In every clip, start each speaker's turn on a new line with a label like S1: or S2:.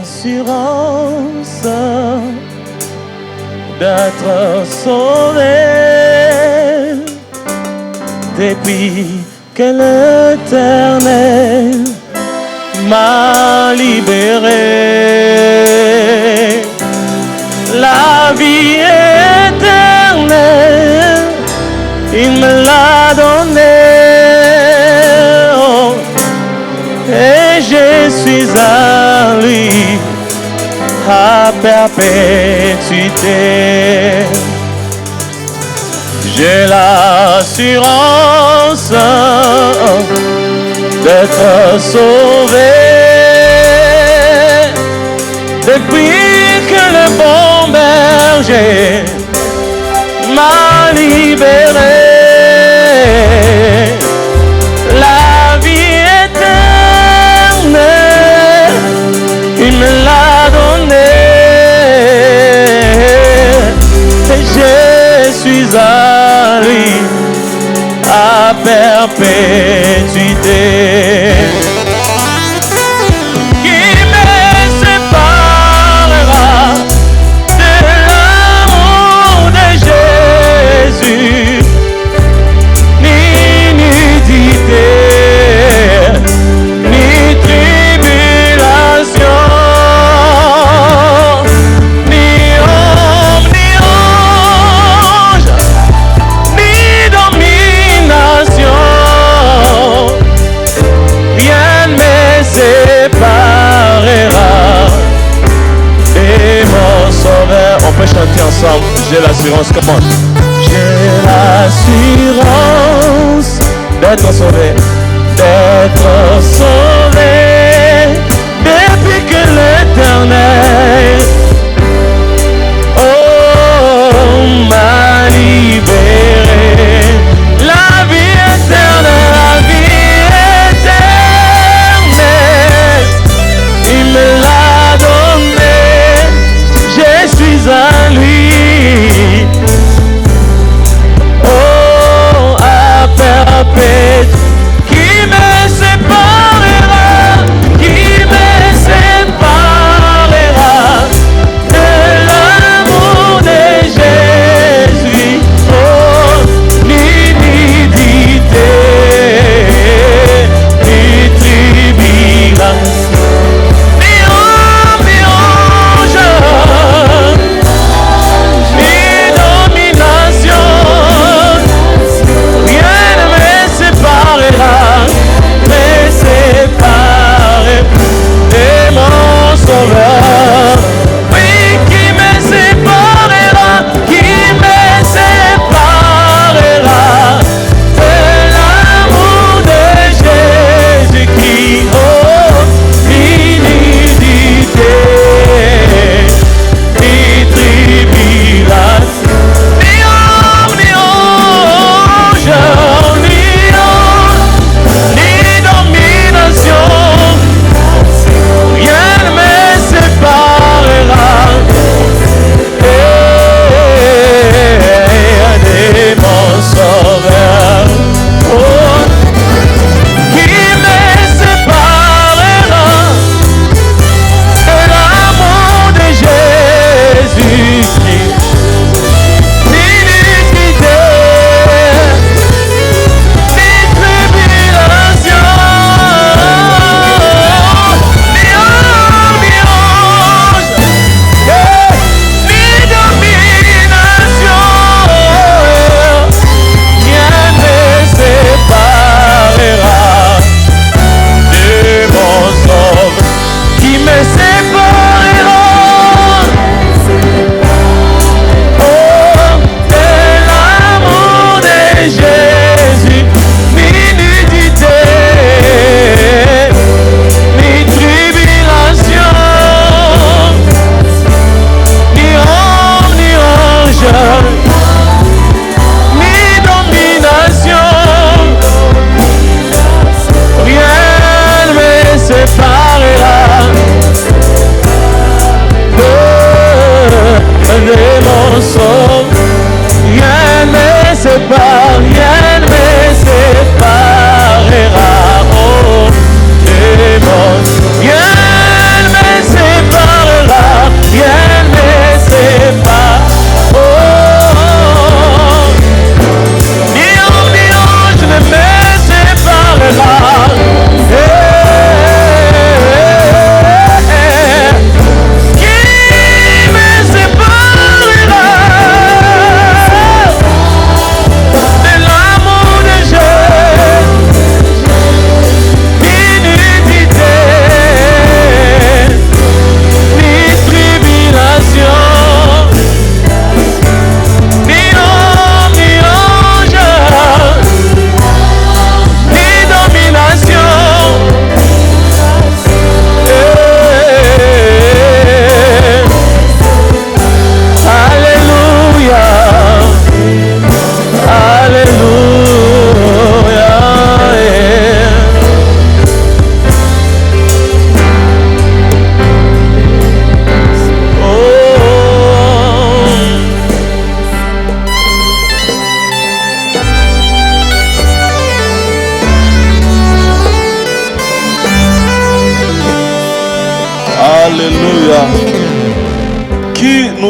S1: l'assurance d'être sauvé depuis que l'Éternel m'a libéré. La vie éternelle, il me l'a donnée, oh, et je suis à lui à perpétuité. J'ai l'assurance d'être sauvé depuis que le bon berger m'a libéré. La vie éternelle, il me l'a donnée, et je suis à lui à perpétuité. Qui me séparera de l'amour de Jésus? Ni nudité, ni tribulation, ni homme, ni ange, ni domination. Rien ne me séparera de mon sauveur. On peut chanter ensemble. J'ai l'assurance, comment? J'ai l'assurance d'être sauvé, depuis que l'Éternel, oh, m'a libéré. La vie éternelle, la vie éternelle, il me l'a donnée, je suis à lui, oh, à perpétuité. Qui me séparera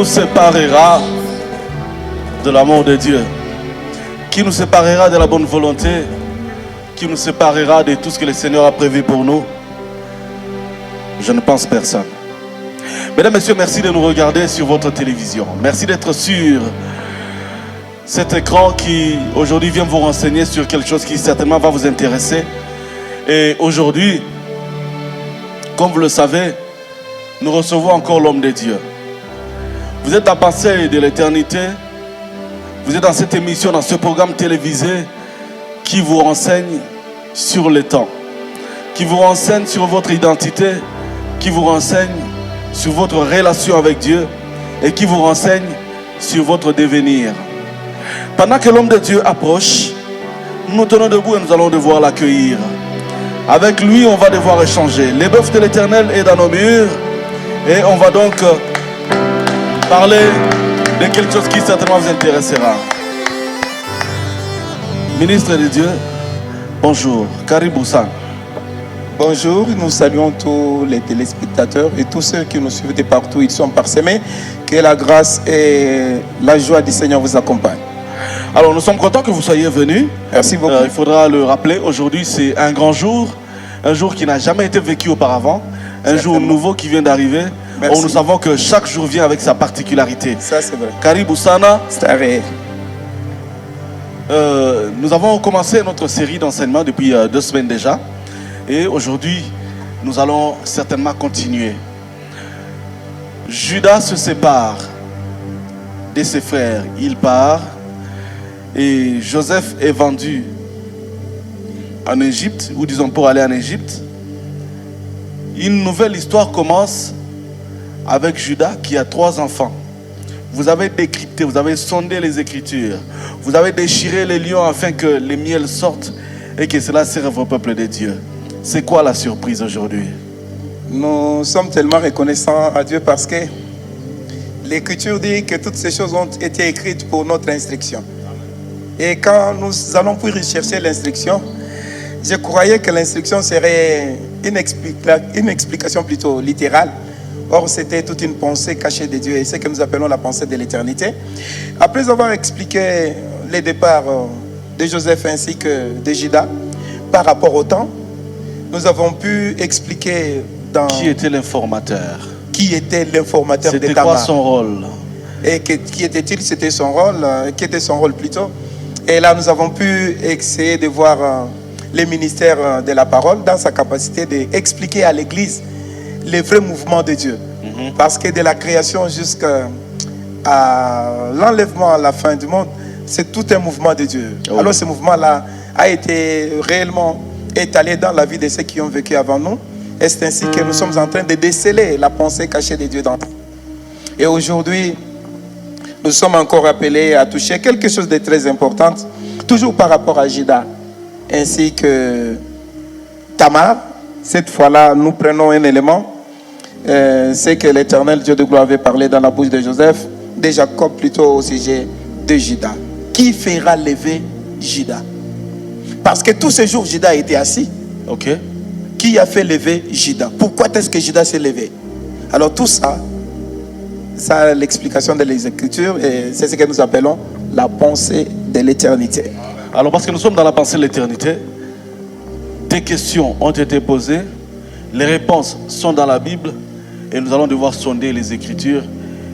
S1: nous séparera de l'amour de Dieu? Qui nous séparera de la bonne volonté? Qui nous séparera de tout ce que le Seigneur a prévu pour nous? Je ne pense personne. Mesdames, Messieurs, merci de nous regarder sur votre télévision. Merci d'être sur cet écran qui aujourd'hui vient vous renseigner sur quelque chose qui certainement va vous intéresser. Et aujourd'hui, comme vous le savez, nous recevons encore l'homme de Dieu. Vous êtes à penser de l'éternité. Vous êtes dans cette émission, dans ce programme télévisé qui vous renseigne sur le temps, qui vous renseigne sur votre identité, qui vous renseigne sur votre relation avec Dieu et qui vous renseigne sur votre devenir. Pendant que l'homme de Dieu approche, nous nous tenons debout et nous allons devoir l'accueillir. Avec lui, on va devoir échanger. L'ébauche de l'Éternel est dans nos murs et on va donc parler de quelque chose qui certainement vous intéressera. Ministre de Dieu, bonjour. Karibou San.
S2: Bonjour, nous saluons tous les téléspectateurs et tous ceux qui nous suivent de partout. Ils sont parsemés. Que la grâce et la joie du Seigneur vous accompagnent.
S1: Alors, nous sommes contents que vous soyez venus.
S2: Merci beaucoup.
S1: Il faudra le rappeler, aujourd'hui c'est un grand jour, un jour qui n'a jamais été vécu auparavant, un jour nouveau qui vient d'arriver. Nous savons que chaque jour vient avec sa particularité.
S2: Ça, c'est vrai.
S1: Karibou Sana.
S2: C'est vrai.
S1: Nous avons commencé notre série d'enseignement depuis 2 semaines déjà. Et aujourd'hui, nous allons certainement continuer. Judas se sépare de ses frères. Il part. Et Joseph est vendu en Égypte, ou disons pour aller en Égypte. Une nouvelle histoire commence avec Judas qui a 3 enfants. Vous avez décrypté, vous avez sondé les Écritures. Vous avez déchiré les lions afin que les miels sortent et que cela serve au peuple de Dieu. C'est quoi la surprise aujourd'hui?
S2: Nous sommes tellement reconnaissants à Dieu parce que l'Écriture dit que toutes ces choses ont été écrites pour notre instruction. Et quand nous allons pour rechercher l'instruction, je croyais que l'instruction serait une explication plutôt littérale. Or, c'était toute une pensée cachée de Dieu. Et c'est ce que nous appelons la pensée de l'éternité. Après avoir expliqué les départs de Joseph ainsi que de Judas par rapport au temps, nous avons pu expliquer dans...
S1: Qui était l'informateur?
S2: Qui était l'informateur de Tamar?
S1: C'était quoi son rôle?
S2: Et qui était-il? C'était son rôle. Qui était son rôle plutôt? Et là, nous avons pu essayer de voir le ministère de la parole dans sa capacité d'expliquer à l'Église les vrais mouvements de Dieu. Parce que de la création jusqu'à l'enlèvement à la fin du monde, c'est tout un mouvement de Dieu. Oh. Alors ce mouvement-là a été réellement étalé dans la vie de ceux qui ont vécu avant nous. Et c'est ainsi que nous sommes en train de déceler la pensée cachée de Dieu dans nous. Et aujourd'hui, nous sommes encore appelés à toucher quelque chose de très important, toujours par rapport à Judas, ainsi que Tamar. Cette fois-là, nous prenons un élément, c'est que l'Éternel Dieu de gloire avait parlé dans la bouche de Joseph, de Jacob plutôt au sujet de Judas. Qui fera lever Judas? Parce que tous ces jours, Judas était assis.
S1: Ok.
S2: Qui a fait lever Judas? Pourquoi est-ce que Judas s'est levé? Alors tout ça, ça a l'explication de l'Écriture et c'est ce que nous appelons la pensée de l'éternité.
S1: Alors parce que nous sommes dans la pensée de l'éternité, des questions ont été posées, les réponses sont dans la Bible et nous allons devoir sonder les Écritures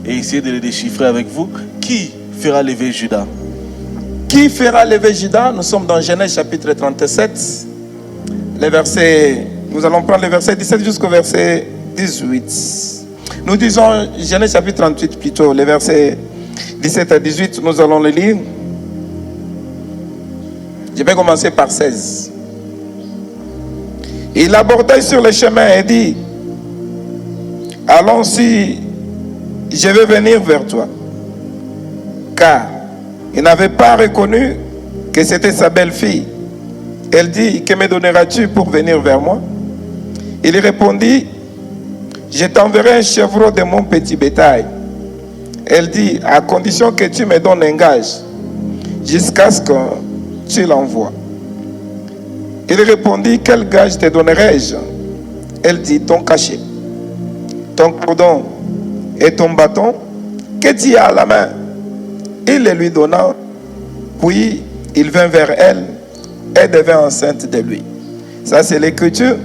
S1: et essayer de les déchiffrer avec vous. Qui fera lever Judas?
S2: Qui fera lever Judas? Nous sommes dans Genèse chapitre 37, les versets, nous allons prendre les versets 17 jusqu'au verset 18. Nous disons Genèse chapitre 38 plutôt, les versets 17 à 18, nous allons les lire. Je vais commencer par 16. Il aborda sur le chemin et dit: allons-y, je vais venir vers toi. Car il n'avait pas reconnu que c'était sa belle-fille. Elle dit: que me donneras-tu pour venir vers moi? Il répondit: je t'enverrai un chevreau de mon petit bétail. Elle dit: à condition que tu me donnes un gage, jusqu'à ce que tu l'envoies. Il répondit: quel gage te donnerai-je? Elle dit: ton cachet, ton cordon et ton bâton, que tu as à la main? Il le lui donna. Puis il vint vers elle et devint enceinte de lui. Ça, c'est l'écriture.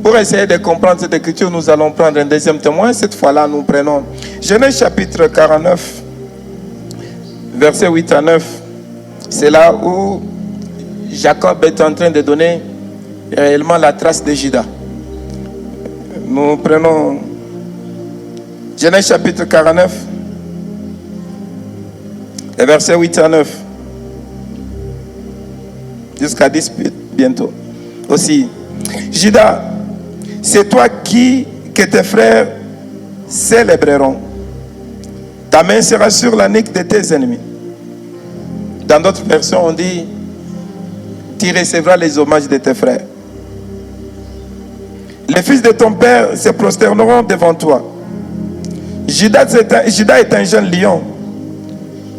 S2: Pour essayer de comprendre cette écriture, nous allons prendre un deuxième témoin. Cette fois-là, nous prenons Genèse chapitre 49, versets 8 à 9. C'est là où Jacob est en train de donner réellement la trace de Juda. Nous prenons Genèse chapitre 49, les versets 8 à 9. Jusqu'à 10 bientôt. Aussi, Juda, c'est toi que tes frères célébreront. Ta main sera sur la nuque de tes ennemis. Dans d'autres versions, on dit, tu recevras les hommages de tes frères. Les fils de ton père se prosterneront devant toi. Juda est un jeune lion.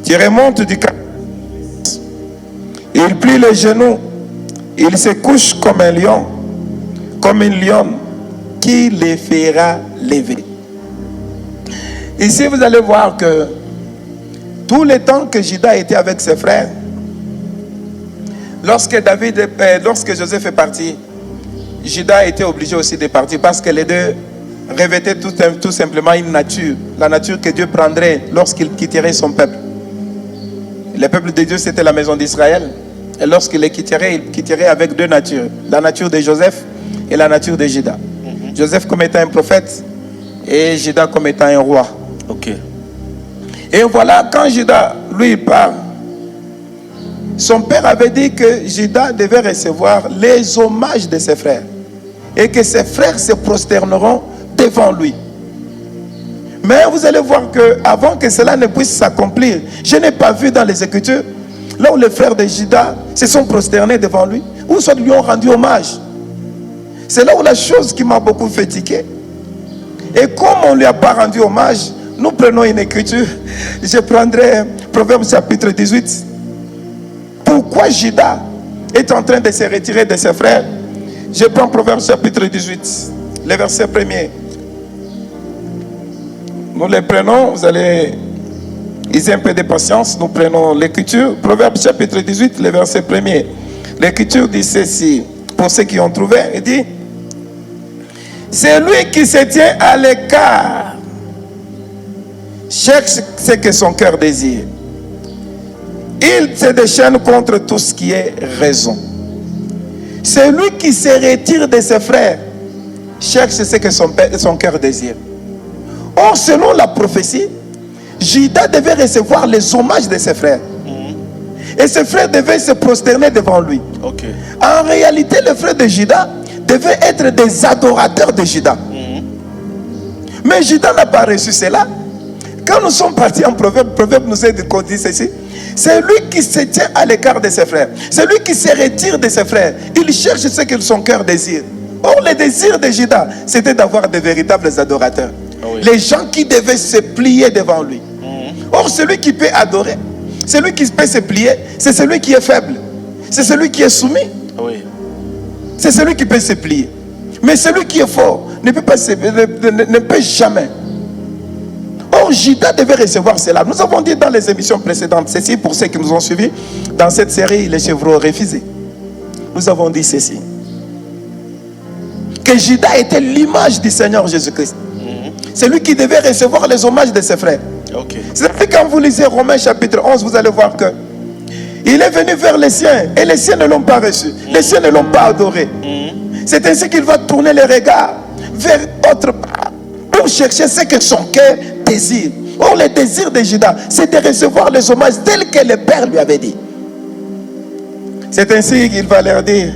S2: Tu remontes du camp. Il plie les genoux. Il se couche comme un lion, comme une lionne qui les fera lever. Ici, vous allez voir que tout le temps que Juda était avec ses frères, lorsque Joseph est parti, Juda était obligé aussi de partir parce que les deux revêtaient tout simplement une nature, la nature que Dieu prendrait lorsqu'il quitterait son peuple. Le peuple de Dieu, c'était la maison d'Israël. Et lorsqu'il les quitterait, il quitterait avec deux natures. La nature de Joseph et la nature de Juda. Joseph comme étant un prophète et Juda comme étant un roi.
S1: Ok.
S2: Et voilà, quand Juda, lui, part, son père avait dit que Juda devait recevoir les hommages de ses frères. Et que ses frères se prosterneront devant lui. Mais vous allez voir que avant que cela ne puisse s'accomplir, je n'ai pas vu dans les Écritures là où les frères de Juda se sont prosternés devant lui, ou soit lui ont rendu hommage. C'est là où la chose qui m'a beaucoup fatigué. Et comme on ne lui a pas rendu hommage, nous prenons une écriture. Je prendrai Proverbe chapitre 18. Pourquoi Juda est en train de se retirer de ses frères? Je prends Proverbe chapitre 18, le verset 1er. Nous les prenons, vous allez user un peu de patience. Nous prenons l'écriture, Proverbe chapitre 18, le verset 1er. L'écriture dit ceci, pour ceux qui ont trouvé, il dit: c'est lui qui se tient à l'écart, cherche ce que son cœur désire. Il se déchaîne contre tout ce qui est raison. C'est lui qui se retire de ses frères, cherche ce que son cœur désire. Or, selon la prophétie, Juda devait recevoir les hommages de ses frères. Et ses frères devaient se prosterner devant lui.
S1: Ok.
S2: En réalité, les frères de Juda devaient être des adorateurs de Juda. Mais Juda n'a pas reçu cela. Quand nous sommes partis en Proverbe, Proverbe nous a dit ceci: c'est lui qui se tient à l'écart de ses frères. C'est lui qui se retire de ses frères. Il cherche ce que son cœur désire. Or, le désir de Juda, c'était d'avoir de véritables adorateurs.
S1: Ah oui.
S2: Les gens qui devaient se plier devant lui. Or, celui qui peut adorer, celui qui peut se plier, c'est celui qui est faible. C'est celui qui est soumis.
S1: Ah oui.
S2: C'est celui qui peut se plier. Mais celui qui est fort ne peut jamais. Or, Juda devait recevoir cela. Nous avons dit dans les émissions précédentes, ceci pour ceux qui nous ont suivis, dans cette série, les chevreaux refusés. Nous avons dit ceci: que Juda était l'image du Seigneur Jésus-Christ. C'est lui qui devait recevoir les hommages de ses frères.
S1: Ok.
S2: C'est-à-dire quand vous lisez Romains chapitre 11, vous allez voir que il est venu vers les siens et les siens ne l'ont pas reçu. Les siens ne l'ont pas adoré. C'est ainsi qu'il va tourner les regards vers autre part pour chercher ce que son cœur désire. Or, le désir de Juda, c'est de recevoir les hommages tels que le Père lui avait dit. C'est ainsi qu'il va leur dire: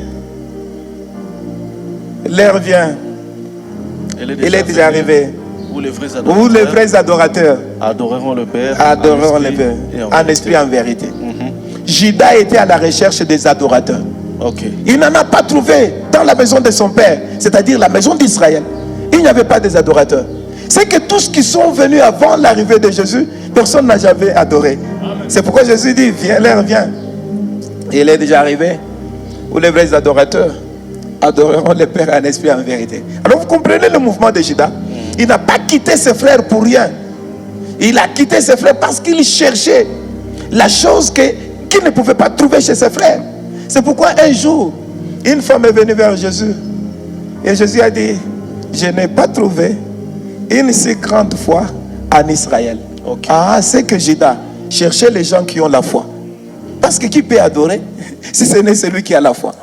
S2: l'heure vient, il est déjà arrivé,
S1: Où les
S2: vrais adorateurs
S1: adoreront le Père,
S2: adoreront le Père en esprit, en vérité. Juda était à la recherche des adorateurs.
S1: Ok.
S2: Il n'en a pas trouvé dans la maison de son père, c'est-à-dire la maison d'Israël. Il n'y avait pas des adorateurs. C'est que tous qui sont venus avant l'arrivée de Jésus, personne n'a jamais adoré. C'est pourquoi Jésus dit: viens, l'heure vient. Et il est déjà arrivé où les vrais adorateurs adoreront le Père en esprit, en vérité. Alors vous comprenez le mouvement de Juda. Il n'a pas quitté ses frères pour rien. Il a quitté ses frères parce qu'il cherchait la chose qu'il ne pouvait pas trouver chez ses frères. C'est pourquoi un jour, une femme est venue vers Jésus. Et Jésus a dit, je n'ai pas trouvé une si grande foi en Israël.
S1: Ok.
S2: Ah, c'est que Judas cherchait les gens qui ont la foi. Parce que qui peut adorer si ce n'est celui qui a la foi?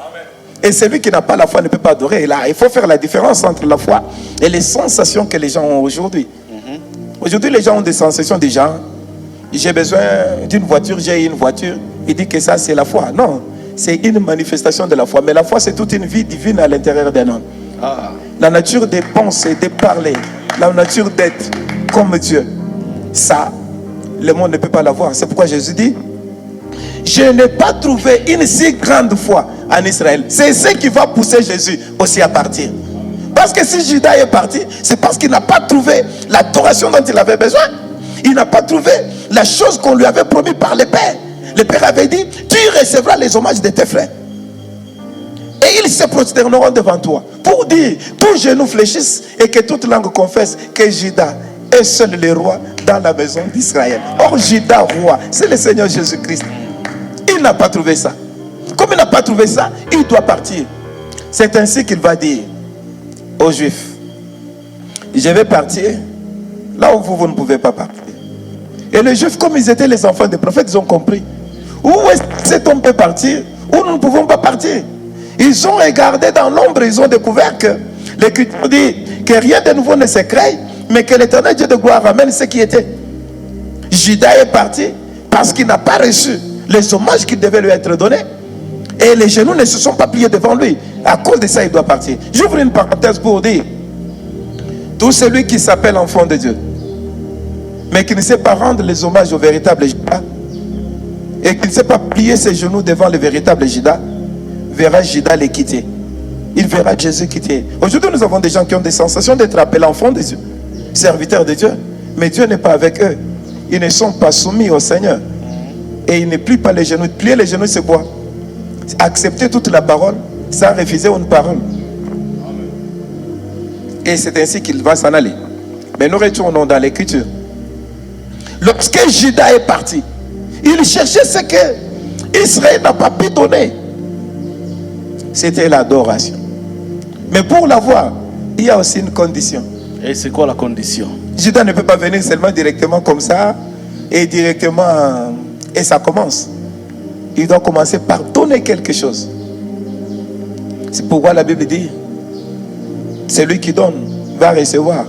S2: Et celui qui n'a pas la foi ne peut pas adorer. Et là, il faut faire la différence entre la foi et les sensations que les gens ont aujourd'hui. Aujourd'hui, les gens ont des sensations des gens. J'ai besoin d'une voiture, j'ai une voiture. Il dit que ça, c'est la foi. Non, c'est une manifestation de la foi. Mais la foi, c'est toute une vie divine à l'intérieur d'un homme. La nature des pensées, des parler, la nature d'être comme Dieu. Ça, le monde ne peut pas l'avoir. C'est pourquoi Jésus dit, je n'ai pas trouvé une si grande foi en Israël. C'est ce qui va pousser Jésus aussi à partir. Parce que si Judas est parti, c'est parce qu'il n'a pas trouvé l'adoration dont il avait besoin. Il n'a pas trouvé la chose qu'on lui avait promis par le Père. Le Père avait dit, tu recevras les hommages de tes frères. Et ils se prosterneront devant toi. Pour dire, tous genoux fléchissent et que toute langue confesse que Judas est seul le roi dans la maison d'Israël. Or, Judas, roi, c'est le Seigneur Jésus-Christ. Il n'a pas trouvé ça. Comme il n'a pas trouvé ça, il doit partir. C'est ainsi qu'il va dire aux Juifs, je vais partir là où vous ne pouvez pas partir. Et les Juifs, comme ils étaient les enfants des prophètes, ils ont compris. Où est-ce que cet homme peut partir? Où nous ne pouvons pas partir? Ils ont regardé dans l'ombre, ils ont découvert que l'Écriture dit que rien de nouveau ne se crée, mais que l'Éternel Dieu de gloire ramène ce qui était. Judas est parti parce qu'il n'a pas reçu les hommages qui devaient lui être donnés. Et les genoux ne se sont pas pliés devant lui. À cause de ça, il doit partir. J'ouvre une parenthèse pour dire, tout celui qui s'appelle enfant de Dieu, mais qui ne sait pas rendre les hommages au véritable Judas, et qui ne sait pas plier ses genoux devant le véritable Judas, verra Judas les quitter. Il verra Jésus quitter. Aujourd'hui, nous avons des gens qui ont des sensations d'être appelés enfants de Dieu, serviteurs de Dieu, mais Dieu n'est pas avec eux. Ils ne sont pas soumis au Seigneur. Et ils ne plient pas les genoux. Plier les genoux, c'est quoi? Accepter toute la parole sans refuser une parole. Et c'est ainsi qu'il va s'en aller. Mais nous retournons dans l'Écriture. Lorsque Judas est parti, il cherchait ce que Israël n'a pas pu donner. C'était l'adoration. Mais pour l'avoir, il y a aussi une condition.
S1: Et c'est quoi la condition?
S2: Judas ne peut pas venir seulement directement comme ça et directement et ça commence. Il doit commencer par donner quelque chose. C'est pourquoi la Bible dit, celui qui donne va recevoir.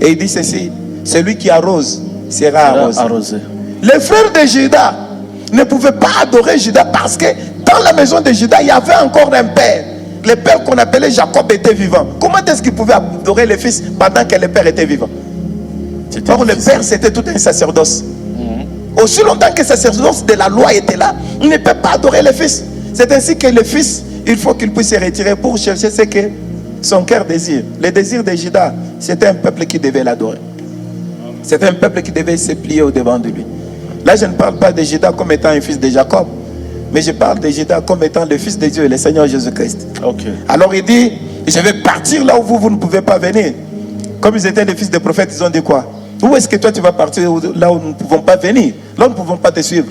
S2: Et il dit ceci, celui qui arrose sera arrosé. Les frères de Judas ne pouvaient pas adorer Judas parce que dans la maison de Judas, il y avait encore un père. Le père qu'on appelait Jacob était vivant. Comment est-ce qu'il pouvait adorer le fils pendant que le père était vivant? Or, le père, c'était tout un sacerdoce. Aussi longtemps que le sacerdoce de la loi était là, il ne peut pas adorer le fils. C'est ainsi que le fils, il faut qu'il puisse se retirer pour chercher ce que son cœur désire. Le désir de Judas, c'était un peuple qui devait l'adorer. C'était un peuple qui devait se plier au-devant de lui. Là, je ne parle pas de Judas comme étant un fils de Jacob, mais je parle de Judas comme étant le fils de Dieu, le Seigneur Jésus-Christ.
S1: Okay.
S2: Alors il dit, je vais partir là où vous ne pouvez pas venir. Comme ils étaient des fils de prophètes, ils ont dit quoi? Où est-ce que toi tu vas partir là où nous ne pouvons pas venir? Là où nous ne pouvons pas te suivre.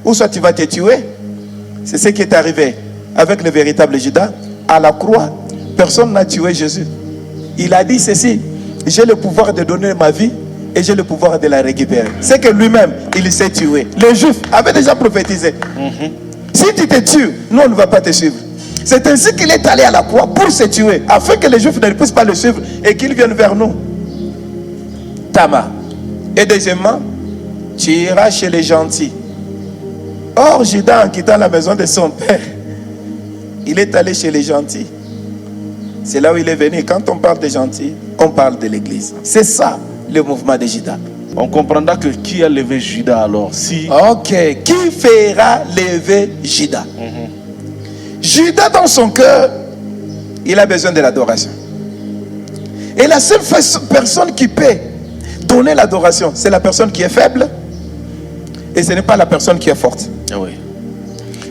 S2: Ou soit tu vas te tuer. C'est ce qui est arrivé avec le véritable Judas. À la croix, personne n'a tué Jésus. Il a dit ceci, j'ai le pouvoir de donner ma vie et j'ai le pouvoir de la récupérer. C'est que lui-même, il s'est tué. Les Juifs avaient déjà prophétisé. Si tu te tues, nous on ne va pas te suivre. C'est ainsi qu'il est allé à la croix pour se tuer, afin que les Juifs ne puissent pas le suivre et qu'ils viennent vers nous. Tama. Et deuxièmement, tu iras chez les gentils. Or, Judas, en quittant la maison de son père, il est allé chez les gentils. C'est là où il est venu. Quand on parle des gentils, on parle de l'église. C'est ça le mouvement de Judas.
S1: On comprendra que qui a levé Judas alors? Si...
S2: Ok. Qui fera lever Judas? Judas, dans son cœur, il a besoin de l'adoration. Et la seule personne qui peut donner l'adoration, c'est la personne qui est faible. Et ce n'est pas la personne qui est forte.
S1: Oui.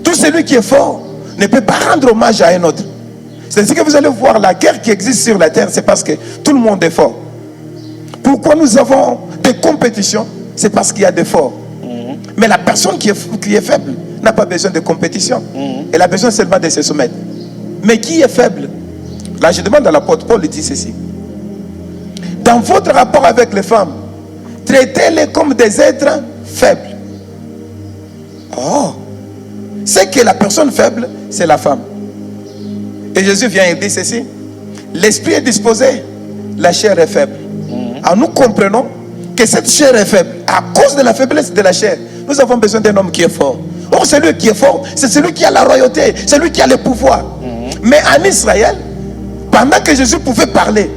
S2: Tout celui qui est fort ne peut pas rendre hommage à un autre. C'est ce que vous allez voir, la guerre qui existe sur la terre, c'est parce que tout le monde est fort. Pourquoi nous avons de compétition, c'est parce qu'il y a des forts. Mais la personne qui est faible n'a pas besoin de compétition. Elle a besoin seulement de se soumettre. Mais qui est faible? Là, je demande à l'apôtre Paul, il dit ceci. Dans votre rapport avec les femmes, traitez-les comme des êtres faibles. Oh, c'est que la personne faible, c'est la femme. Et Jésus vient et dit ceci. L'esprit est disposé, la chair est faible. Alors nous comprenons que cette chair est faible. À cause de la faiblesse de la chair, nous avons besoin d'un homme qui est fort. Or, celui qui est fort, c'est celui qui a la royauté, celui qui a le pouvoir. Mais en Israël, pendant que Jésus pouvait parler,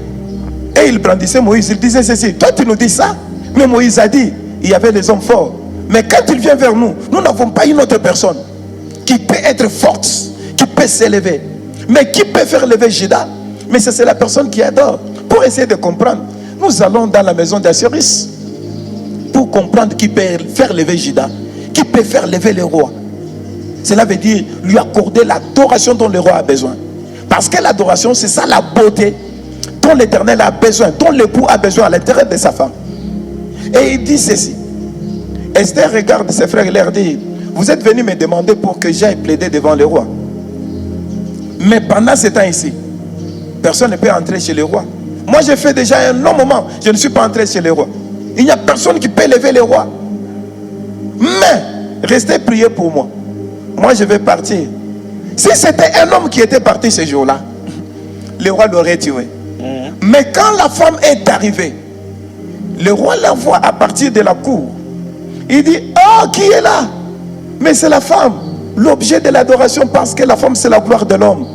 S2: et il brandissait Moïse, il disait ceci. Toi, tu nous dis ça? Mais Moïse a dit, il y avait des hommes forts. Mais quand il vient vers nous, nous n'avons pas une autre personne qui peut être forte, qui peut s'élever. Mais qui peut faire lever Judas? Mais c'est la personne qui adore. Pour essayer de comprendre, nous allons dans la maison d'Assiris pour comprendre qui peut faire lever Judas, qui peut faire lever le roi. Cela veut dire lui accorder l'adoration dont le roi a besoin. Parce que l'adoration, c'est ça la beauté dont l'Éternel a besoin, dont l'époux a besoin à l'intérieur de sa femme. Et il dit ceci. Esther regarde ses frères et leur dit, vous êtes venus me demander pour que j'aille plaider devant le roi. Mais pendant ce temps ici, personne ne peut entrer chez le roi. Moi, j'ai fait déjà un long moment, je ne suis pas entré chez le roi. Il n'y a personne qui peut lever le roi. Mais, restez prier pour moi. Moi, je vais partir. Si c'était un homme qui était parti ce jour-là, le roi l'aurait tué. Mais quand la femme est arrivée, le roi la voit à partir de la cour. Il dit, oh, qui est là? Mais c'est la femme, l'objet de l'adoration, parce que la femme, c'est la gloire de l'homme.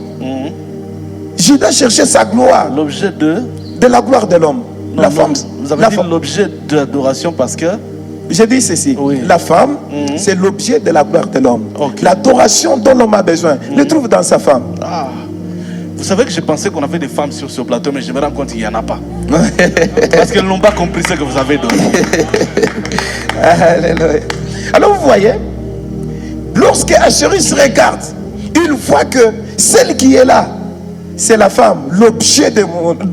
S2: Judas cherchait sa gloire.
S1: L'objet
S2: de la gloire de l'homme. La femme,
S1: vous avez dit l'objet de l'adoration parce que...
S2: J'ai dit ceci.
S1: Oui.
S2: La femme, c'est l'objet de la gloire de l'homme.
S1: Okay.
S2: L'adoration dont l'homme a besoin, le trouve dans sa femme.
S1: Ah. Vous savez que je pensais qu'on avait des femmes sur ce plateau, mais je me rends compte qu'il n'y en a pas. Parce qu'elles n'ont pas compris ce que vous avez donné.
S2: Alléluia. Alors vous voyez, lorsque Achiris regarde, il voit que celle qui est là, c'est la femme, l'objet de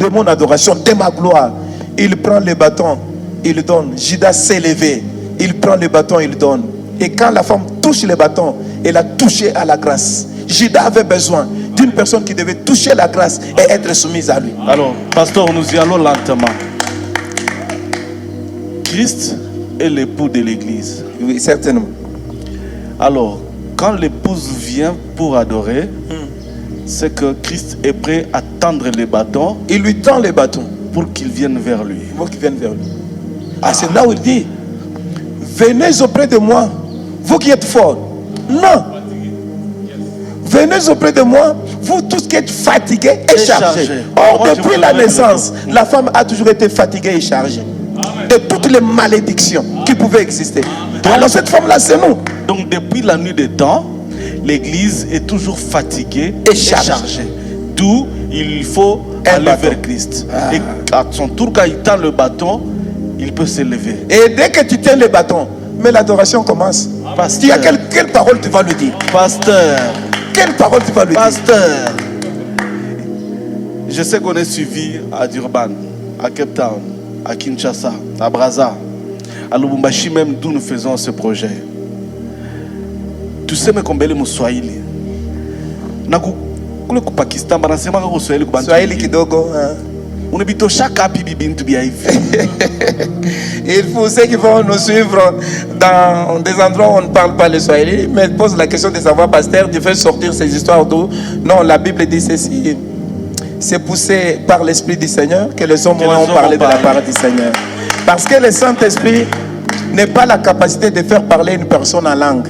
S2: mon adoration, de ma gloire. Il prend le bâton, il donne. Judas s'est levé, il prend le bâton, il donne. Et quand la femme touche le bâton, elle a touché à la grâce. Judas avait besoin d'une personne qui devait toucher la grâce et être soumise à lui.
S1: Alors, pasteur, nous y allons lentement. Christ est l'époux de l'église.
S2: Oui, certainement.
S1: Alors, quand l'épouse vient pour adorer, c'est que Christ est prêt à tendre les bâtons.
S2: Il lui tend les bâtons
S1: pour qu'il vienne vers lui.
S2: Pour qu'il vienne vers lui. Ah, c'est là où il dit, venez auprès de moi, vous qui êtes forts. Non. Venez auprès de moi, vous tous qui êtes fatigués et chargés. Or, depuis la naissance, la femme a toujours été fatiguée et chargée de toutes les malédictions qui pouvaient exister. Alors cette femme-là, c'est nous.
S1: Donc depuis la nuit des temps, l'église est toujours fatiguée et chargée. D'où il faut aller vers Christ. Et à son tour, quand il tend le bâton, il peut s'élever.
S2: Et dès que tu tiens le bâton, mais l'adoration commence.
S1: Pasteur.
S2: Il y a quelle parole tu vas lui dire?
S1: Pasteur.
S2: Quelle parole tu vas lui dire?
S1: Pasteur. Je sais qu'on est suivi à Durban, à Cape Town, à Kinshasa, à Brazza, à Lubumbashi même, d'où nous faisons ce projet. Tu sais, mais combien de Swahili? Kule ku Pakistan, banasema kako Swahili ku bantu.
S2: Swahili kidogo.
S1: Unebito shaka pibi bintu bia hivi.
S2: Il faut ceux qui vont nous suivre dans des endroits où on ne parle pas le Swahili, mais pose la question de savoir, pasteur, tu fais sortir ces histoires d'où? Non, la Bible dit ceci. C'est poussé par l'Esprit du Seigneur que les hommes ont parlé de la parole du Seigneur. Parce que le Saint-Esprit n'est pas la capacité de faire parler une personne en langue.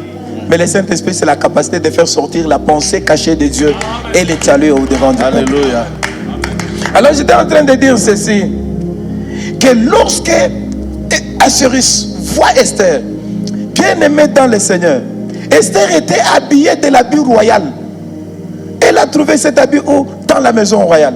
S2: Mais le Saint-Esprit, c'est la capacité de faire sortir la pensée cachée de Dieu et les saluer au devant du peuple.
S1: Alléluia.
S2: Alors j'étais en train de dire ceci, que lorsque Achiris voit Esther, bien aimée dans le Seigneur, Esther était habillée de l'habit royal. Elle a trouvé cet habit où? Dans la maison royale.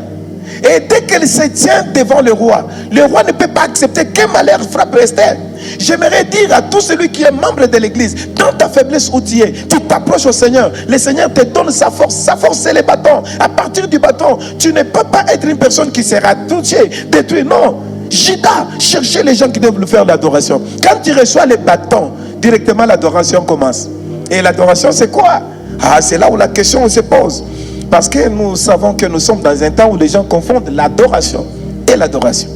S2: Et dès qu'elle se tient devant le roi ne peut pas accepter qu'un malheur frappe Esther. J'aimerais dire à tout celui qui est membre de l'église, dans ta faiblesse où tu es, tu t'approches au Seigneur. Le Seigneur te donne sa force c'est le bâton. À partir du bâton, tu ne peux pas être une personne qui sera touchée, détruite. Non, Judas cherchait les gens qui doivent lui faire l'adoration. Quand tu reçois les bâtons, directement l'adoration commence. Et l'adoration, c'est quoi? Ah, c'est là où la question se pose. Parce que nous savons que nous sommes dans un temps où les gens confondent l'adoration et l'adoration.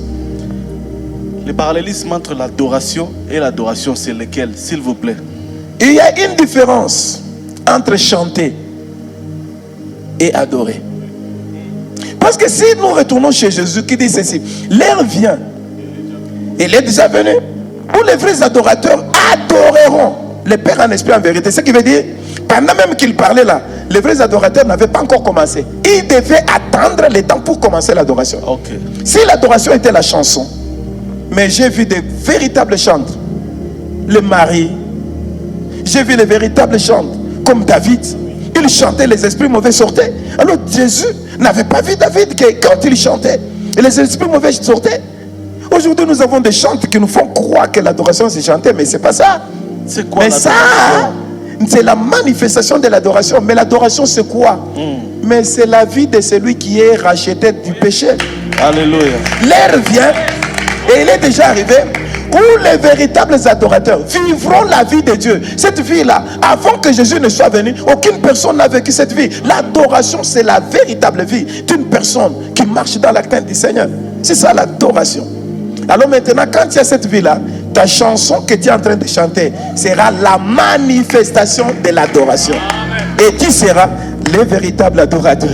S1: Le parallélisme entre l'adoration et l'adoration, c'est lequel, s'il vous plaît?
S2: Il y a une différence entre chanter et adorer. Parce que si nous retournons chez Jésus qui dit ceci, l'heure vient, il est déjà venu, où les vrais adorateurs adoreront le Père en esprit en vérité. Ce qui veut dire, pendant même qu'il parlait là, les vrais adorateurs n'avaient pas encore commencé. Ils devaient attendre le temps pour commencer l'adoration.
S1: Ok.
S2: Si l'adoration était la chanson, mais j'ai vu des véritables chantres, le mari, j'ai vu les véritables chantres, comme David. Il chantait, les esprits mauvais sortaient. Alors Jésus n'avait pas vu David que quand il chantait, les esprits mauvais sortaient. Aujourd'hui, nous avons des chants qui nous font croire que l'adoration c'est chanter, mais c'est pas ça.
S1: C'est quoi
S2: mais ça, c'est la manifestation de l'adoration. Mais l'adoration, c'est quoi? Mais c'est la vie de celui qui est racheté du péché.
S1: Alléluia.
S2: L'heure vient, et il est déjà arrivé, où les véritables adorateurs vivront la vie de Dieu. Cette vie-là, avant que Jésus ne soit venu, aucune personne n'a vécu cette vie. L'adoration, c'est la véritable vie d'une personne qui marche dans la crainte du Seigneur. C'est ça l'adoration. Alors maintenant, quand il y a cette vie-là, ta chanson que tu es en train de chanter sera la manifestation de l'adoration. Et qui sera le véritable adorateur.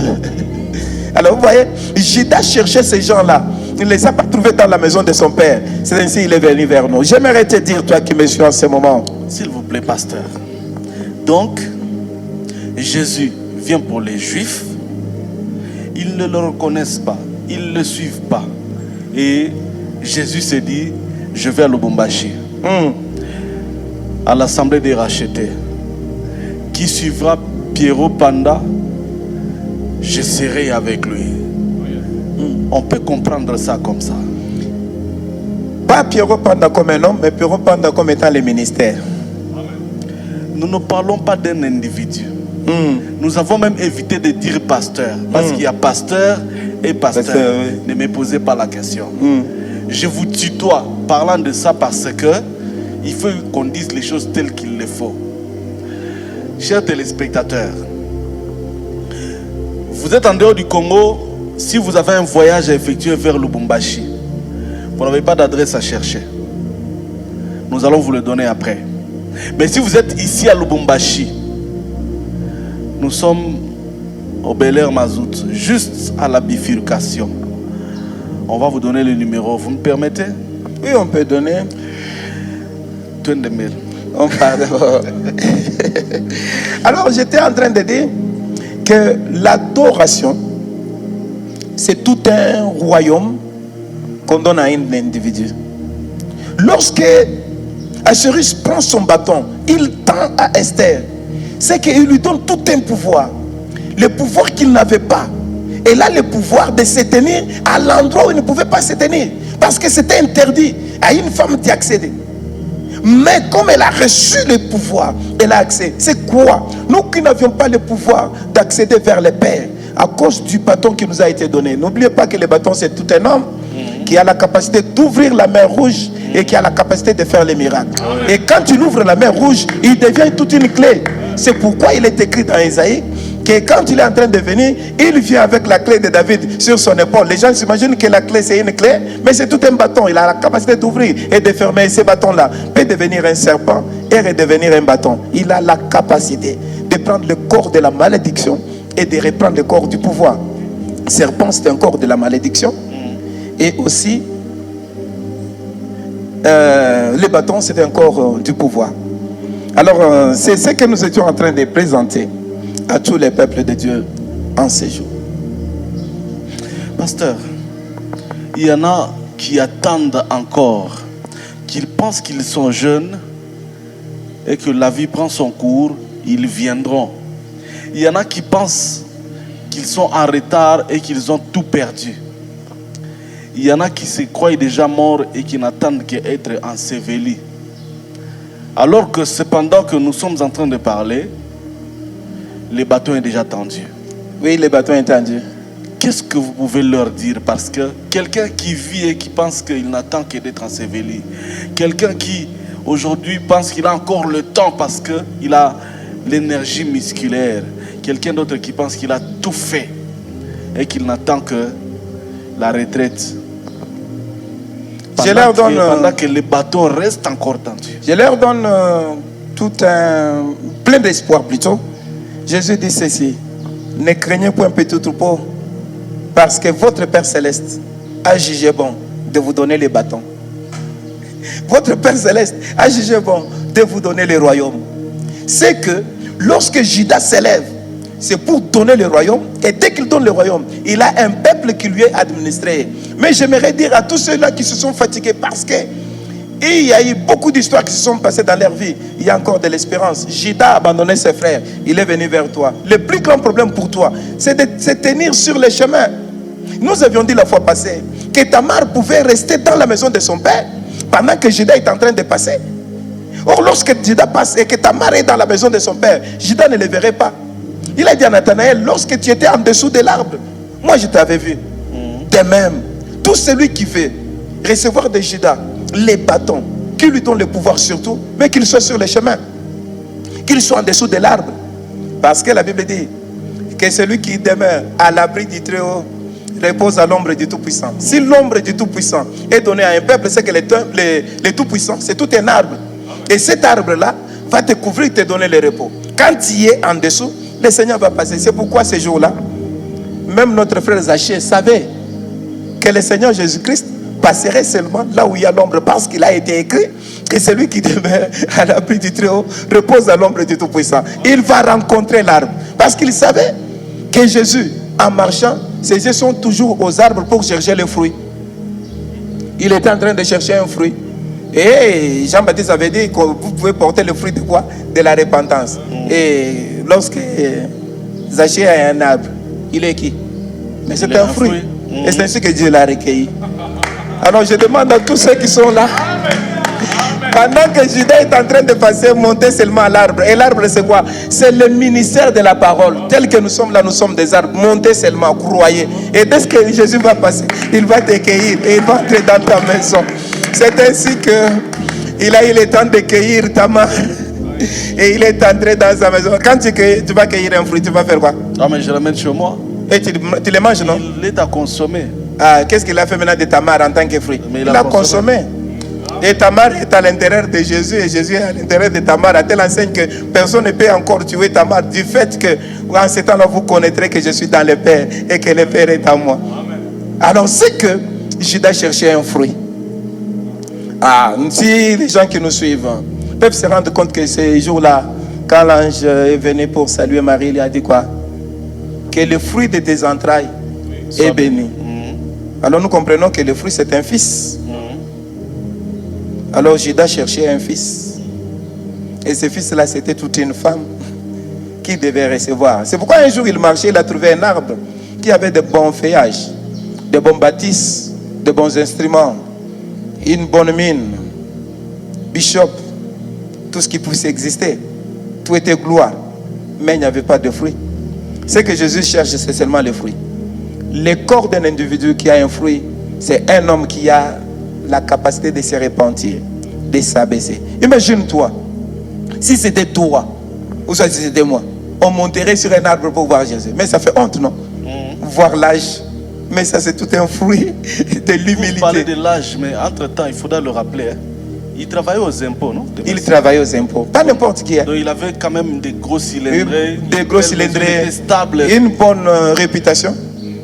S2: Alors vous voyez, Judas cherchait ces gens-là. Il ne les a pas trouvés dans la maison de son père. C'est ainsi qu'il est venu vers nous. J'aimerais te dire, toi qui me suis en ce moment.
S1: S'il vous plaît, pasteur. Donc, Jésus vient pour les Juifs. Ils ne le reconnaissent pas. Ils ne le suivent pas. Et Jésus s'est dit, je vais à Lubumbashi, à l'assemblée des rachetés. Qui suivra Pierrot Panda, je serai avec lui. On peut comprendre ça comme ça.
S2: Pas Pierrot Panda comme un homme, mais Pierrot Panda comme étant le ministère.
S1: Nous ne parlons pas d'un individu. Nous avons même évité de dire pasteur. Parce qu'il y a pasteur et pasteur.
S2: Oui.
S1: Ne me posez pas la question. Je vous tutoie parlant de ça parce que il faut qu'on dise les choses telles qu'il le faut. Chers téléspectateurs, vous êtes en dehors du Congo. Si vous avez un voyage à effectuer vers Lubumbashi, vous n'avez pas d'adresse à chercher. Nous allons vous le donner après. Mais si vous êtes ici à Lubumbashi, nous sommes au Bel Air Mazout, juste à la bifurcation. On va vous donner le numéro. Vous me permettez?
S2: Oui, on peut donner.
S1: 20 000.
S2: On parle d'abord. Alors, j'étais en train de dire que l'adoration, c'est tout un royaume qu'on donne à un individu. Lorsque Assuérus prend son bâton, il tend à Esther. C'est qu'il lui donne tout un pouvoir. Le pouvoir qu'il n'avait pas. Elle a le pouvoir de se tenir à l'endroit où il ne pouvait pas se tenir. Parce que c'était interdit à une femme d'y accéder. Mais comme elle a reçu le pouvoir, elle a accès. C'est quoi? Nous qui n'avions pas le pouvoir d'accéder vers le Père, à cause du bâton qui nous a été donné. N'oubliez pas que le bâton, c'est tout un homme qui a la capacité d'ouvrir la mer rouge et qui a la capacité de faire les miracles. Et quand il ouvre la mer rouge, il devient toute une clé. C'est pourquoi il est écrit dans Isaïe que quand il est en train de venir, il vient avec la clé de David sur son épaule. Les gens s'imaginent que la clé c'est une clé, mais c'est tout un bâton. Il a la capacité d'ouvrir et de fermer. Et ce bâton-là peut devenir un serpent et redevenir un bâton. Il a la capacité de prendre le corps de la malédiction et de reprendre le corps du pouvoir. Serpent, c'est un corps de la malédiction. Et aussi, le bâton, c'est un corps du pouvoir. Alors, c'est ce que nous étions en train de présenter à tous les peuples de Dieu en ces jours.
S1: Pasteur, il y en a qui attendent encore, qui pensent qu'ils sont jeunes et que la vie prend son cours, ils viendront. Il y en a qui pensent qu'ils sont en retard et qu'ils ont tout perdu. Il y en a qui se croient déjà morts et qui n'attendent qu'être ensevelis. Alors que cependant que nous sommes en train de parler, le bâton est déjà tendu.
S2: Oui, le bâton est tendu.
S1: qu'est-ce que vous pouvez leur dire? Parce que quelqu'un qui vit et qui pense qu'il n'attend que d'être enseveli, quelqu'un qui aujourd'hui pense qu'il a encore le temps parce qu'il a l'énergie musculaire, quelqu'un d'autre qui pense qu'il a tout fait et qu'il n'attend que la retraite. Pendant que le bateau reste encore tendu.
S2: Je leur donne plein d'espoir plutôt. Jésus dit ceci: ne craignez point un petit troupeau, parce que votre Père Céleste a jugé bon de vous donner les bâtons. Votre Père Céleste a jugé bon de vous donner le royaume. C'est que lorsque Judas s'élève, c'est pour donner le royaume. Et dès qu'il donne le royaume, il a un peuple qui lui est administré. Mais j'aimerais dire à tous ceux-là qui se sont fatigués, parce que il y a eu beaucoup d'histoires qui se sont passées dans leur vie. Il y a encore de l'espérance. Judas a abandonné ses frères. Il est venu vers toi. Le plus grand problème pour toi, c'est de se tenir sur le chemin. Nous avions dit la fois passée que Tamar pouvait rester dans la maison de son père pendant que Judas est en train de passer. Or, lorsque Judas passe et que Tamar est dans la maison de son père, Judas ne le verrait pas. Il a dit à Nathanaël: lorsque tu étais en dessous de l'arbre, moi je t'avais vu. De même, tout celui qui veut recevoir de Judas les bâtons, qui lui donne le pouvoir surtout, mais qu'il soit sur le chemin, qu'il soit en dessous de l'arbre. Parce que la Bible dit que celui qui demeure à l'abri du Très-Haut repose à l'ombre du Tout-Puissant. Si l'ombre du Tout-Puissant est donnée à un peuple, c'est que le Tout-Puissant, c'est tout un arbre. Et cet arbre-là va te couvrir, te donner le repos. Quand tu y es en dessous, le Seigneur va passer. C'est pourquoi ce jour-là, même notre frère Zachée savait que le Seigneur Jésus-Christ passerait seulement là où il y a l'ombre, parce qu'il a été écrit que celui qui demeure à l'abri du Très-Haut repose à l'ombre du Tout-Puissant. Il va rencontrer l'arbre, parce qu'il savait que Jésus, en marchant, ses yeux sont toujours aux arbres pour chercher le fruit. Il était en train de chercher un fruit. Et Jean-Baptiste avait dit que vous pouvez porter le fruit de quoi? De la repentance. Et lorsque Zachée a un arbre, il est qui? Mais c'est un fruit. Et c'est ainsi que Dieu l'a recueilli. Alors je demande à tous ceux qui sont là, pendant que Judas est en train de passer, monter seulement à l'arbre. Et l'arbre, c'est quoi? C'est le ministère de la parole. Tel que nous sommes là, nous sommes des arbres. Montez seulement, croyez. Et dès que Jésus va passer, il va te cueillir et il va entrer dans ta maison. C'est ainsi qu'il a eu le temps de cueillir Tamar. Et il est entré dans sa maison. Quand tu vas cueillir un fruit, tu vas faire quoi?
S1: Ah, mais je l'amène chez moi.
S2: Et tu le manges, non?
S1: Il est à consommer.
S2: Ah, qu'est-ce qu'il a fait maintenant de Tamar en tant que fruit?
S1: Mais
S2: il a consommé. Et Tamar est à l'intérieur de Jésus et Jésus est à l'intérieur de Tamar. À telle enseigne que personne ne peut encore tuer Tamar, du fait que en ce temps-là vous connaîtrez que je suis dans le Père et que le Père est en moi. Alors c'est que Judas cherchait un fruit. Ah, si les gens qui nous suivent peuvent se rendre compte que ce jour-là, quand l'ange est venu pour saluer Marie, il a dit quoi? Que le fruit de tes entrailles est béni. Alors nous comprenons que le fruit c'est un fils. Alors Judas cherchait un fils. Et ce fils-là, c'était toute une femme qui devait recevoir. C'est pourquoi un jour il marchait, il a trouvé un arbre qui avait de bons feuillages, de bons bâtisses, de bons instruments, une bonne mine, bishop, tout ce qui pouvait exister. Tout était gloire. Mais il n'y avait pas de fruit. Ce que Jésus cherche, c'est seulement le fruit. Le corps d'un individu qui a un fruit, c'est un homme qui a la capacité de se repentir, de s'abaisser. Imagine-toi, si c'était toi, ou si c'était moi, on monterait sur un arbre pour voir Jésus. Mais ça fait honte, non? Voir l'âge. Mais ça, c'est tout un fruit de l'humilité.
S1: Vous parlez de l'âge, mais entre-temps, il faudra le rappeler. Hein. Il travaillait aux impôts, non?
S2: Il travaillait aux impôts. Pas n'importe qui.
S1: Donc il avait quand même des gros cylindrés.
S2: Des gros cylindrés.
S1: Stable.
S2: Une bonne réputation.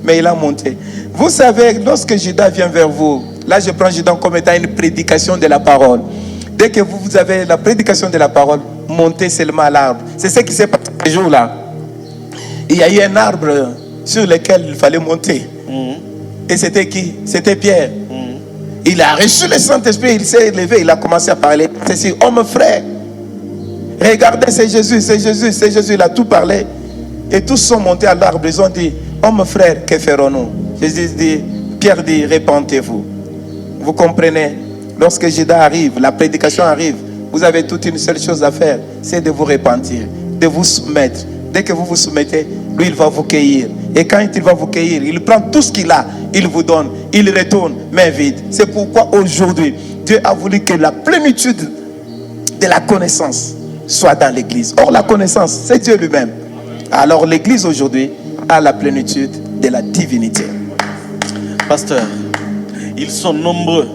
S2: Mais il a monté. Vous savez, lorsque Judas vient vers vous, là je prends Judas comme étant une prédication de la parole. Dès que vous avez la prédication de la parole, montez seulement à l'arbre. C'est ce qui s'est passé ce jour-là. Il y a eu un arbre sur lequel il fallait monter. Et c'était qui? C'était Pierre. Il a reçu le Saint-Esprit, il s'est levé, il a commencé à parler. C'est si, homme frère, regardez, c'est Jésus, c'est Jésus, c'est Jésus, il a tout parlé. Et tous sont montés à l'arbre, ils ont dit, homme frère, que ferons-nous? Jésus dit, Pierre dit, repentez-vous. Vous comprenez? Lorsque Judas arrive, la prédication arrive, vous avez toute une seule chose à faire, c'est de vous repentir, de vous soumettre, Dès que vous vous soumettez, lui, il va vous cueillir. Et quand il va vous cueillir, il prend tout ce qu'il a, il vous donne, il retourne, main vide. C'est pourquoi aujourd'hui, Dieu a voulu que la plénitude de la connaissance soit dans l'église. Or, la connaissance, c'est Dieu lui-même. Alors, l'église aujourd'hui a la plénitude de la divinité.
S1: Pasteur, ils sont nombreux,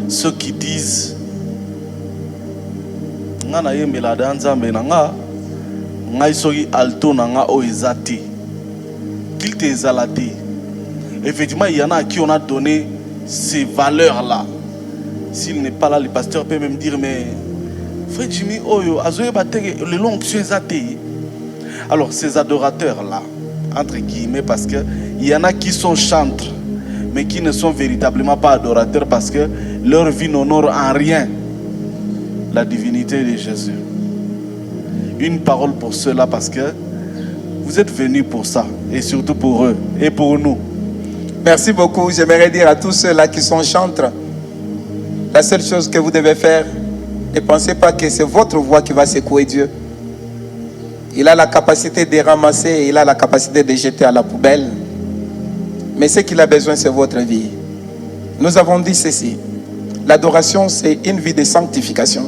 S1: ceux qui disent effectivement, il y en a à qui on a donné ces valeurs-là. S'il n'est pas là, le pasteur peut même dire, mais frère Jimmy, le long alors ces adorateurs-là, entre guillemets, parce qu'il y en a qui sont chantres, mais qui ne sont véritablement pas adorateurs parce que leur vie n'honore en rien la divinité de Jésus. Une parole pour ceux-là parce que vous êtes venus pour ça, et surtout pour eux et pour nous.
S2: Merci beaucoup. J'aimerais dire à tous ceux-là qui sont chantres, la seule chose que vous devez faire, ne pensez pas que c'est votre voix qui va secouer Dieu. Il a la capacité de ramasser, il a la capacité de jeter à la poubelle. Mais ce qu'il a besoin, c'est votre vie. Nous avons dit ceci. L'adoration, c'est une vie de sanctification.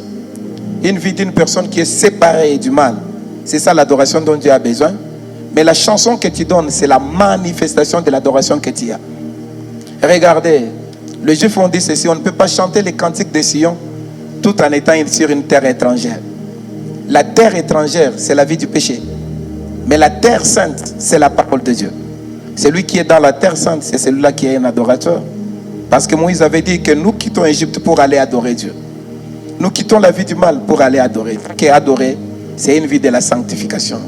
S2: Une vie d'une personne qui est séparée du mal. C'est ça l'adoration dont Dieu a besoin. Mais la chanson que tu donnes, c'est la manifestation de l'adoration que tu as. Regardez, les Juifs ont dit ceci, on ne peut pas chanter les cantiques de Sion tout en étant sur une terre étrangère. La terre étrangère, c'est la vie du péché. Mais la terre sainte, c'est la parole de Dieu. Celui qui est dans la terre sainte, c'est celui-là qui est un adorateur. Parce que Moïse avait dit que nous quittons Égypte pour aller adorer Dieu. Nous quittons la vie du mal pour aller adorer. Qui est adoré, c'est une vie de la sanctification.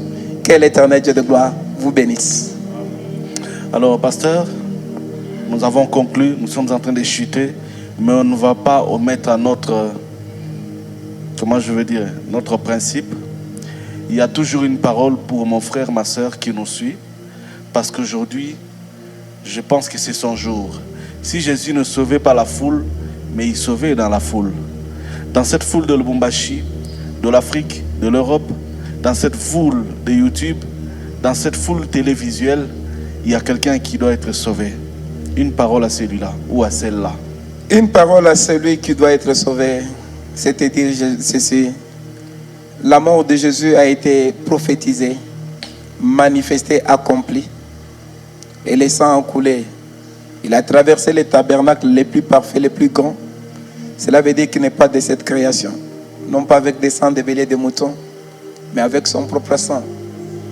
S2: Que l'Éternel Dieu de gloire vous bénisse.
S1: Alors, pasteur, nous avons conclu, nous sommes en train de chuter, mais on ne va pas omettre à notre, comment je veux dire, notre principe. Il y a toujours une parole pour mon frère, ma soeur qui nous suit, parce qu'aujourd'hui, je pense que c'est son jour. Si Jésus ne sauvait pas la foule, mais il sauvait dans la foule. Dans cette foule de Lubumbashi, de l'Afrique, de l'Europe, dans cette foule de YouTube, dans cette foule télévisuelle, il y a quelqu'un qui doit être sauvé. Une parole à celui-là ou à celle-là.
S2: Une parole à celui qui doit être sauvé, c'est-à-dire ceci. La mort de Jésus a été prophétisée, manifestée, accomplie. Et le sang a coulé. Il a traversé les tabernacles les plus parfaits, les plus grands. Cela veut dire qu'il n'est pas de cette création. Non pas avec des sangs de béliers de moutons, mais avec son propre sang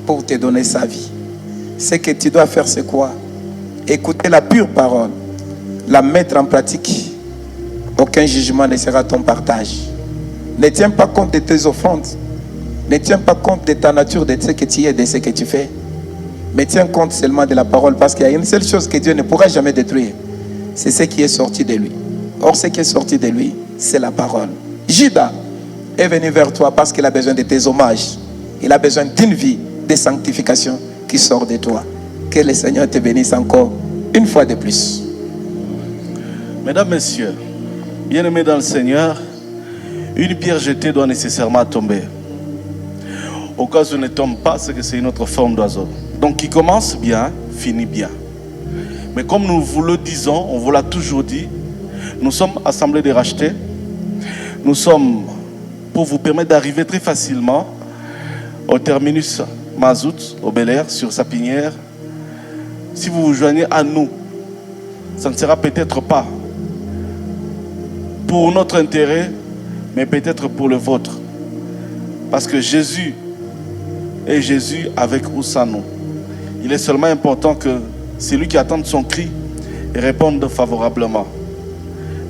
S2: pour te donner sa vie. Ce que tu dois faire, c'est quoi? Écouter la pure parole, la mettre en pratique. Aucun jugement ne sera ton partage. Ne tiens pas compte de tes offrandes. Ne tiens pas compte de ta nature, de ce que tu es, de ce que tu fais. Mais tiens compte seulement de la parole, parce qu'il y a une seule chose que Dieu ne pourra jamais détruire. C'est ce qui est sorti de lui. Or, ce qui est sorti de lui, c'est la parole. Judas est venu vers toi parce qu'il a besoin de tes hommages. Il a besoin d'une vie de sanctification qui sort de toi. Que le Seigneur te bénisse encore une fois de plus.
S1: Mesdames, Messieurs, bien-aimés dans le Seigneur, une pierre jetée doit nécessairement tomber. Au cas où elle ne tombe pas, c'est que c'est une autre forme d'oiseau. Donc qui commence bien, finit bien. Mais comme nous vous le disons, on vous l'a toujours dit, nous sommes assemblés de rachetés. Nous sommes pour vous permettre d'arriver très facilement au terminus Mazout, au Bel Air, sur Sapinière. Si vous vous joignez à nous, ça ne sera peut-être pas pour notre intérêt, mais peut-être pour le vôtre. Parce que Jésus est Jésus avec ou sans nous. Il est seulement important que celui qui attend son cri réponde favorablement.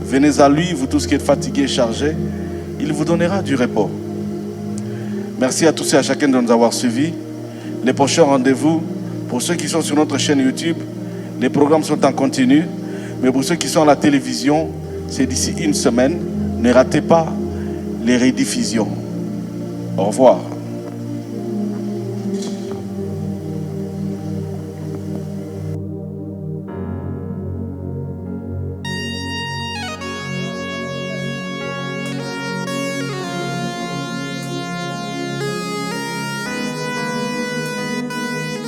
S1: Venez à lui, vous tous qui êtes fatigués et chargés, il vous donnera du repos. Merci à tous et à chacun de nous avoir suivis. Les prochains rendez-vous, pour ceux qui sont sur notre chaîne YouTube, les programmes sont en continu. Mais pour ceux qui sont à la télévision, c'est d'ici une semaine. Ne ratez pas les rediffusions. Au revoir.